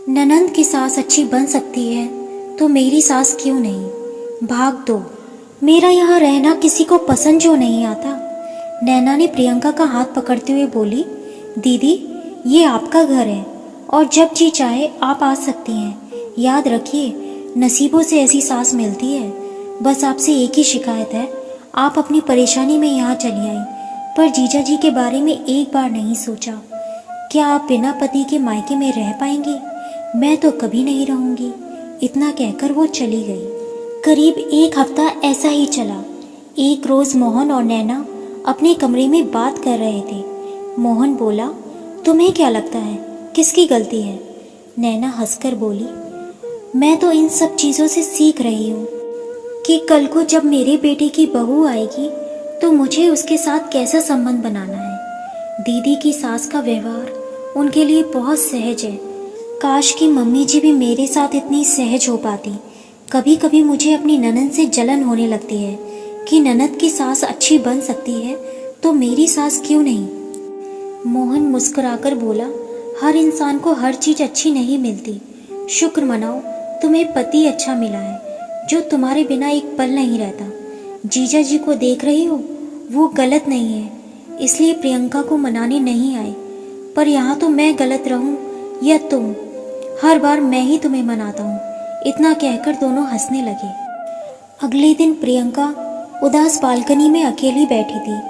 ननंद की सास अच्छी बन सकती है तो मेरी सास क्यों नहीं। भाग दो, मेरा यहाँ रहना किसी को पसंद जो नहीं आता। नैना ने प्रियंका का हाथ पकड़ते हुए बोली, दीदी ये आपका घर है और जब जी चाहे आप आ सकती हैं। याद रखिए, नसीबों से ऐसी सास मिलती है। बस आपसे एक ही शिकायत है, आप अपनी परेशानी में यहाँ चली आई पर जीजा जी के बारे में एक बार नहीं सोचा। क्या आप बिना पति के मायके में रह पाएंगी? मैं तो कभी नहीं रहूंगी। इतना कहकर वो चली गई। करीब एक हफ्ता ऐसा ही चला। एक रोज मोहन और नैना अपने कमरे में बात कर रहे थे। मोहन बोला, तुम्हें क्या लगता है किसकी गलती है? नैना हंसकर बोली, मैं तो इन सब चीज़ों से सीख रही हूँ कि कल को जब मेरे बेटे की बहू आएगी तो मुझे उसके साथ कैसा संबंध बनाना है। दीदी की सास का व्यवहार उनके लिए बहुत सहज है। काश कि मम्मी जी भी मेरे साथ इतनी सहज हो पाती। कभी कभी मुझे अपनी ननद से जलन होने लगती है कि ननद की सास अच्छी बन सकती है तो मेरी सास क्यों नहीं। मोहन मुस्कुराकर बोला, हर इंसान को हर चीज़ अच्छी नहीं मिलती। शुक्र मनाओ तुम्हें पति अच्छा मिला है जो तुम्हारे बिना एक पल नहीं रहता। जीजा जी को देख रही हो, वो गलत नहीं है, इसलिए प्रियंका को मनाने नहीं आए। पर यहाँ तो मैं गलत रहूँ या तुम, हर बार मैं ही तुम्हें मनाता हूँ। इतना कहकर दोनों हंसने लगे। अगले दिन प्रियंका उदास बालकनी में अकेली बैठी थी।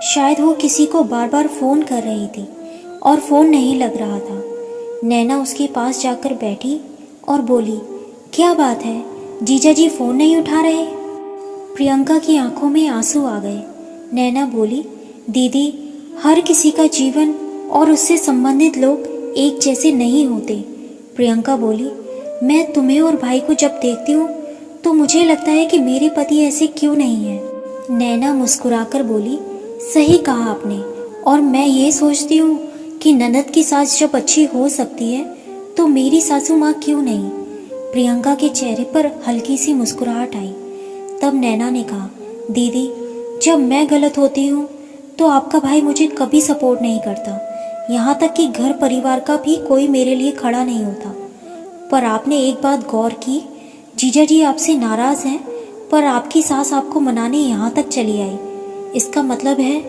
शायद वो किसी को बार बार फ़ोन कर रही थी और फ़ोन नहीं लग रहा था। नैना उसके पास जाकर बैठी और बोली, क्या बात है, जीजा जी फ़ोन नहीं उठा रहे? प्रियंका की आंखों में आंसू आ गए। नैना बोली, दीदी हर किसी का जीवन और उससे संबंधित लोग एक जैसे नहीं होते। प्रियंका बोली, मैं तुम्हें और भाई को जब देखती हूँ तो मुझे लगता है कि मेरे पति ऐसे क्यों नहीं है। नैना मुस्कुराकर बोली, सही कहा आपने, और मैं ये सोचती हूँ कि ननद की सास जब अच्छी हो सकती है तो मेरी सासू माँ क्यों नहीं। प्रियंका के चेहरे पर हल्की सी मुस्कुराहट आई। तब नैना ने कहा, दीदी जब मैं गलत होती हूँ तो आपका भाई मुझे कभी सपोर्ट नहीं करता। यहाँ तक कि घर परिवार का भी कोई मेरे लिए खड़ा नहीं होता। पर आपने एक बात गौर की, जीजा जी आपसे नाराज़ हैं पर आपकी सास आपको मनाने यहाँ तक चली आई। इसका मतलब है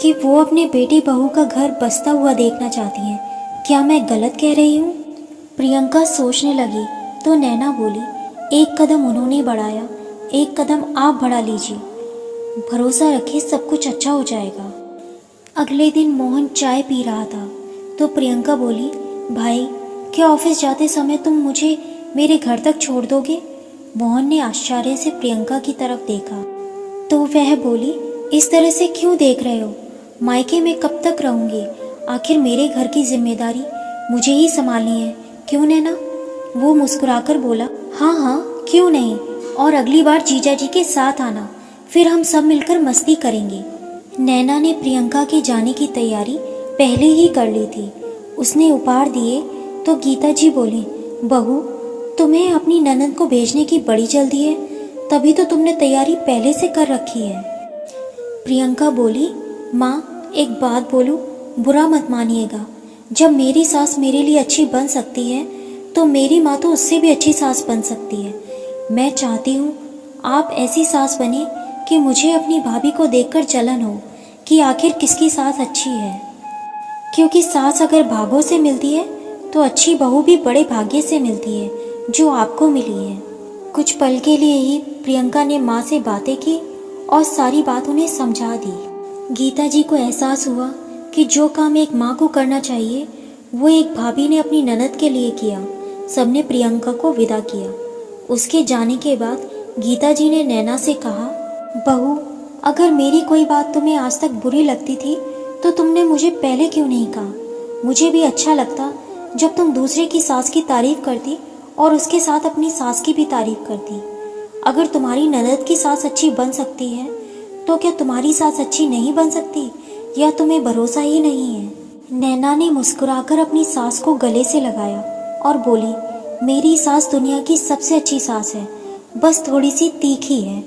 कि वो अपने बेटी बहू का घर बसता हुआ देखना चाहती हैं। क्या मैं गलत कह रही हूँ? प्रियंका सोचने लगी तो नैना बोली, एक कदम उन्होंने बढ़ाया, एक कदम आप बढ़ा लीजिए। भरोसा रखिए सब कुछ अच्छा हो जाएगा। अगले दिन मोहन चाय पी रहा था तो प्रियंका बोली, भाई क्या ऑफिस जाते समय तुम मुझे मेरे घर तक छोड़ दोगे? मोहन ने आश्चर्य से प्रियंका की तरफ देखा तो वह बोली, इस तरह से क्यों देख रहे हो? मायके में कब तक रहूंगी? आखिर मेरे घर की जिम्मेदारी मुझे ही संभालनी है, क्यों नैना? वो मुस्कुराकर बोला, हाँ हाँ क्यों नहीं, और अगली बार जीजा जी के साथ आना, फिर हम सब मिलकर मस्ती करेंगे। नैना ने प्रियंका के जाने की तैयारी पहले ही कर ली थी। उसने उपहार दिए तो गीता जी बोली, बहू तुम्हें अपनी ननद को भेजने की बड़ी जल्दी है, तभी तो तुमने तैयारी पहले से कर रखी है। प्रियंका बोली, माँ एक बात बोलूँ, बुरा मत मानिएगा। जब मेरी सास मेरे लिए अच्छी बन सकती है तो मेरी माँ तो उससे भी अच्छी सास बन सकती है। मैं चाहती हूँ आप ऐसी सास बने कि मुझे अपनी भाभी को देखकर जलन हो कि आखिर किसकी सास अच्छी है। क्योंकि सास अगर भागों से मिलती है तो अच्छी बहू भी बड़े भाग्य से मिलती है, जो आपको मिली है। कुछ पल के लिए ही प्रियंका ने माँ से बातें की और सारी बात उन्हें समझा दी। गीता जी को एहसास हुआ कि जो काम एक माँ को करना चाहिए वो एक भाभी ने अपनी ननद के लिए किया। सबने प्रियंका को विदा किया। उसके जाने के बाद गीता जी ने नैना से कहा, बहू अगर मेरी कोई बात तुम्हें आज तक बुरी लगती थी तो तुमने मुझे पहले क्यों नहीं कहा? मुझे भी अच्छा लगता जब तुम दूसरे की सास की तारीफ करती और उसके साथ अपनी सास की भी तारीफ करती। अगर तुम्हारी ननद की सास अच्छी बन सकती है तो क्या तुम्हारी सास अच्छी नहीं बन सकती, या तुम्हें भरोसा ही नहीं है? नैना ने मुस्कुराकर अपनी सास को गले से लगाया और बोली, मेरी सास दुनिया की सबसे अच्छी सास है, बस थोड़ी सी तीखी है,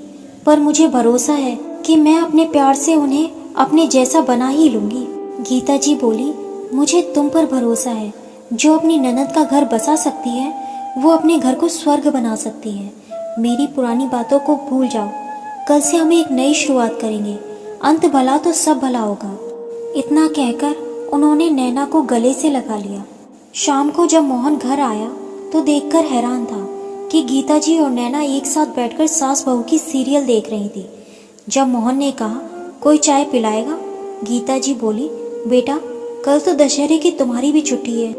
पर मुझे भरोसा है कि मैं अपने प्यार से उन्हें अपने जैसा बना ही लूँगी। गीता जी बोली, मुझे तुम पर भरोसा है, जो अपनी ननद का घर बसा सकती है वो अपने घर को स्वर्ग बना सकती है। मेरी पुरानी बातों को भूल जाओ, कल से हम एक नई शुरुआत करेंगे, अंत भला तो सब भला होगा। इतना कहकर उन्होंने नैना को गले से लगा लिया। शाम को जब मोहन घर आया तो देखकर हैरान था कि गीता जी और नैना एक साथ बैठकर सास बहू की सीरियल देख रही थी। जब मोहन ने कहा कोई चाय पिलाएगा, गीता जी बोली बेटा कल तो दशहरे की तुम्हारी भी छुट्टी है,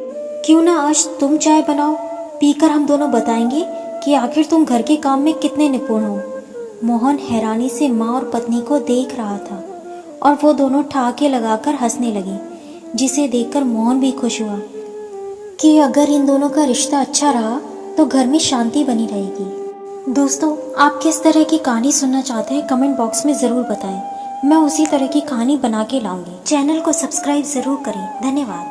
क्यों ना आज तुम चाय बनाओ, पीकर हम दोनों बताएंगे कि आखिर तुम घर के काम में कितने निपुण हो। मोहन हैरानी से माँ और पत्नी को देख रहा था और वो दोनों ठहाके लगाकर हंसने लगे, जिसे देखकर मोहन भी खुश हुआ कि अगर इन दोनों का रिश्ता अच्छा रहा तो घर में शांति बनी रहेगी। दोस्तों, आप किस तरह की कहानी सुनना चाहते हैं कमेंट बॉक्स में ज़रूर बताएं। मैं उसी तरह की कहानी बना के लाऊंगी। चैनल को सब्सक्राइब ज़रूर करें। धन्यवाद।